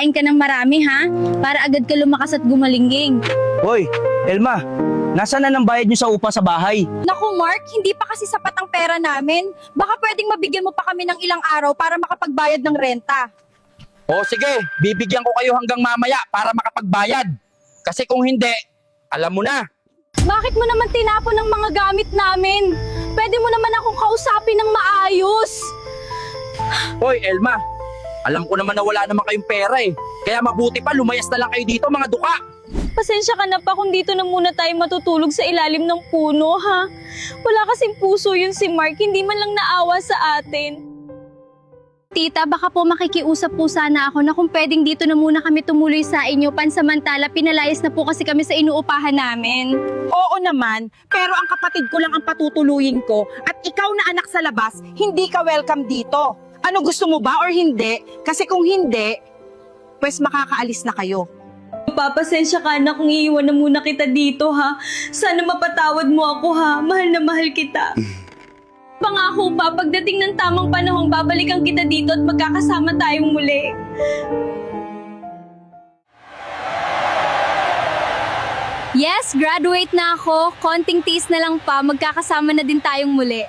kumain ka ng marami ha, para agad ka lumakas at gumalingging. Hoy, Elma, nasaan na ng bayad nyo sa upa sa bahay? Naku Mark, hindi pa kasi sapat ang pera namin. Baka pwedeng mabigyan mo pa kami ng ilang araw para makapagbayad ng renta. O sige, bibigyan ko kayo hanggang mamaya para makapagbayad. Kasi kung hindi, alam mo na. Bakit mo naman tinapon ang mga gamit namin? Pwede mo naman akong kausapin ng maayos. Hoy, Elma, alam ko naman na wala naman kayong pera eh. Kaya mabuti pa, lumayas na lang kayo dito mga duka. Pasensya ka na pa kung dito na muna tayo matutulog sa ilalim ng puno, ha? Wala kasing puso yun si Mark, hindi man lang naawa sa atin. Tita, baka po makikiusap po sana ako na kung pwedeng dito na muna kami tumuloy sa inyo, pansamantala pinalayas na po kasi kami sa inuupahan namin. Oo naman, pero ang kapatid ko lang ang patutuluyin ko at ikaw na anak sa labas, hindi ka welcome dito. Ano gusto mo ba or hindi? Kasi kung hindi, pues makakaalis na kayo. Papasensya ka na kung iiwan na muna kita dito, ha? Sana mapatawad mo ako, ha? Mahal na mahal kita. Pangako pa, pagdating ng tamang panahon, babalikan kita dito at magkakasama tayong muli. Yes, graduate na ako. Konting tiis na lang pa, magkakasama na din tayong muli.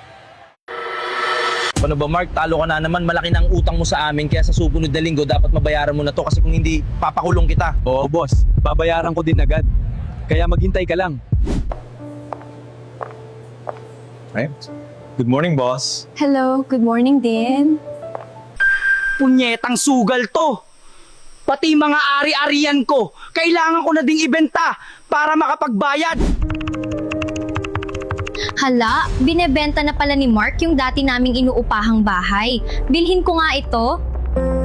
Ano ba Mark, talo ka na naman, malaki na ang utang mo sa amin, kaya sa susunod na linggo dapat mabayaran mo na to kasi kung hindi, papakulong kita. Oo, boss. Babayaran ko din agad. Kaya maghintay ka lang. Right? Good morning, boss. Hello, good morning din. Punyetang sugal to! Pati mga ari-arian ko, kailangan ko na ding ibenta para makapagbayad. Hala, binebenta na pala ni Mark yung dati naming inuupahang bahay. Bilhin ko nga ito.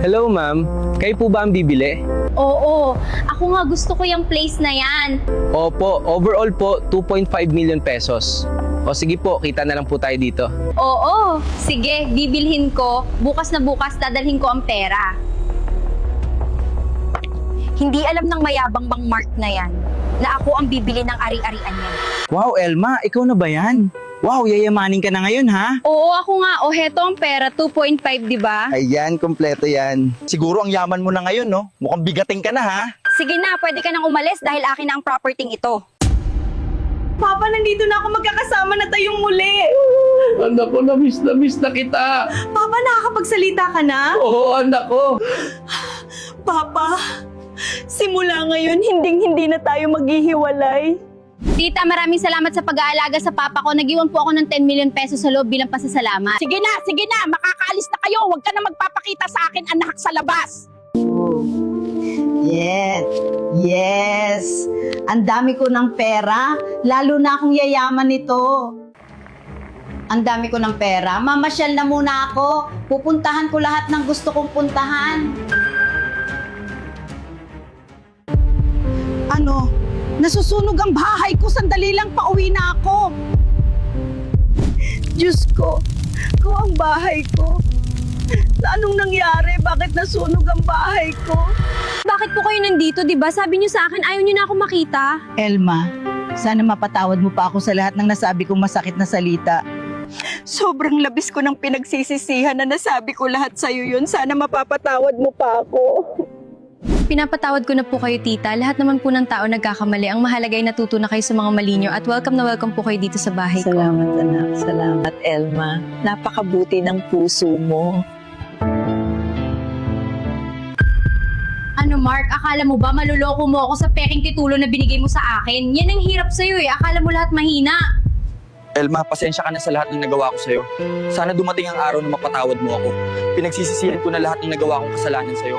Hello ma'am, kayo po ba ang bibili? Oo, ako nga gusto ko yung place na yan. Opo, overall po 2.5 million pesos. O sige po, kita na lang po tayo dito. Oo, sige, bibilhin ko. Bukas na bukas, dadalhin ko ang pera. Hindi alam ng mayabang bang Mark na yan, na ako ang bibili ng ari-arian niya. Wow Elma, ikaw na ba yan? Wow, yayamanin ka na ngayon ha? Oo, ako nga. O, heto ang pera, 2.5, di ba? Ayan, kompleto yan. Siguro ang yaman mo na ngayon, no? Mukhang bigating ka na ha? Sige na, pwede ka nang umalis dahil akin na ang property ito. Papa, nandito na ako, magkakasama na tayong muli. Anak ko, na-miss na kita. Papa, nakakapagsalita ka na? Oo, anak ko. Papa, simula ngayon, hindi na tayo maghihiwalay. Tita, maraming salamat sa pag-aalaga sa papa ko. Nag-iwan po ako ng 10 million pesos sa loob bilang pasasalamat. Sige na, makakaalis na kayo. Huwag ka na magpapakita sa akin, anak sa labas. Yes. Ang dami ko ng pera, lalo na akong yayaman nito. Ang dami ko ng pera, mamasyal na muna ako. Pupuntahan ko lahat ng gusto kong puntahan. Ano? Nasusunog ang bahay ko, sandali lang pauwi na ako. Diyos ko ang bahay ko. Anong nangyari? Bakit nasunog ang bahay ko? Bakit po kayo nandito, di ba? Sabi niyo sa akin, ayaw niyo na ako makita. Elma, sana mapatawad mo pa ako sa lahat ng nasabi kong masakit na salita. Sobrang labis ko ng pinagsisisihan na nasabi ko lahat sa'yo yun. Sana mapapatawad mo pa ako. Pinapatawad ko na po kayo, tita. Lahat naman po ng tao nagkakamali. Ang mahalaga ay natuto na kayo sa mga mali niyo at welcome na welcome po kayo dito sa bahay ko. Salamat, anak. Salamat, Elma. Napakabuti ng puso mo. Ano, Mark? Akala mo ba maluloko mo ako sa peking titulo na binigay mo sa akin? Yan ang hirap sa'yo eh. Akala mo lahat mahina. Elma, pasensya ka na sa lahat ng nagawa ko sa'yo. Sana dumating ang araw na mapatawad mo ako. Pinagsisisihan ko na lahat ng nagawa kong kasalanan sa'yo.